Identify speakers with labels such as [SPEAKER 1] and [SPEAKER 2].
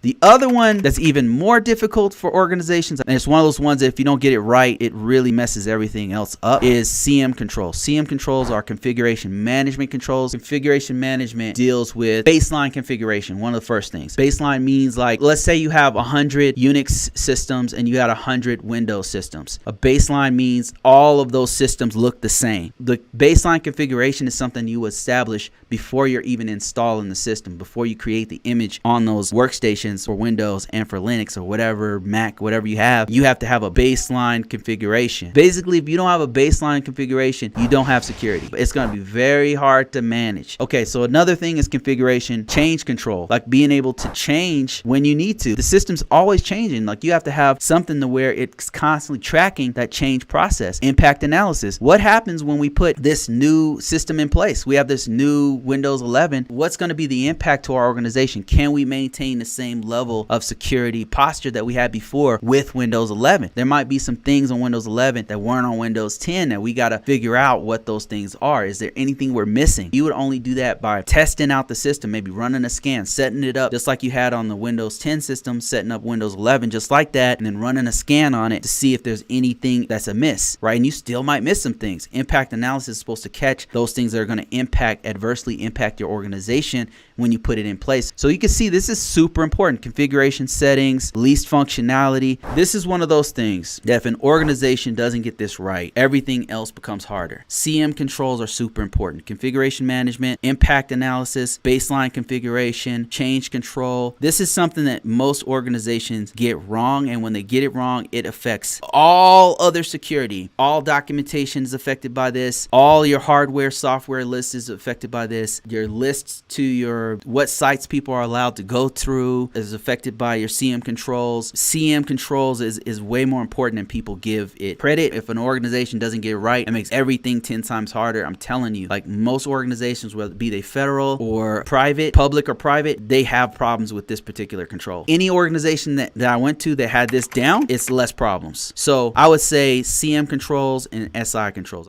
[SPEAKER 1] The other one that's even more difficult for organizations, and it's one of those ones that if you don't get it right, it really messes everything else up, is CM controls. CM controls are configuration management controls. Configuration management deals with baseline configuration, one of the first things. Baseline means, like, let's say you have 100 Unix systems and you got 100 Windows systems. A baseline means all of those systems look the same. The baseline configuration is something you establish before you're even installing the system, before you create the image on those workstations for Windows and for Linux or whatever, Mac, whatever you have to have a baseline configuration. Basically, if you don't have a baseline configuration, you don't have security. It's going to be very hard to manage. Okay, so another thing is configuration change control, like being able to change when you need to. The system's always changing. Like, you have to have something to where it's constantly tracking that change process. Impact analysis. What happens when we put this new system in place? We have this new Windows 11. What's going to be the impact to our organization? Can we maintain the same level of security posture that we had before with Windows 11? There might be some things on Windows 11 that weren't on Windows 10 that we got to figure out what those things are. Is there anything we're missing? You would only do that by testing out the system, maybe running a scan, setting it up just like you had on the Windows 10 system, setting up Windows 11 just like that, and then running a scan on it to see if there's anything that's amiss, right? And you still might miss some things. Impact analysis is supposed to catch those things that are going to adversely impact your organization when you put it in place. So you can see this is super important. Configuration settings, least functionality. This is one of those things that if an organization doesn't get this right, everything else becomes harder. CM controls are super important. Configuration management, impact analysis, baseline configuration, change control. This is something that most organizations get wrong, and when they get it wrong, it affects all other security. All documentation is affected by this. All your hardware, software list is affected by this. Your lists to your what sites people are allowed to go through is affected by your CM controls. CM controls is way more important than people give it credit. If an organization doesn't get it right, it makes everything 10 times harder. I'm telling you, like, most organizations, whether it be they federal or private, public or private, they have problems with this particular control. Any organization that I went to that had this down, it's less problems. So I would say CM controls and SI controls.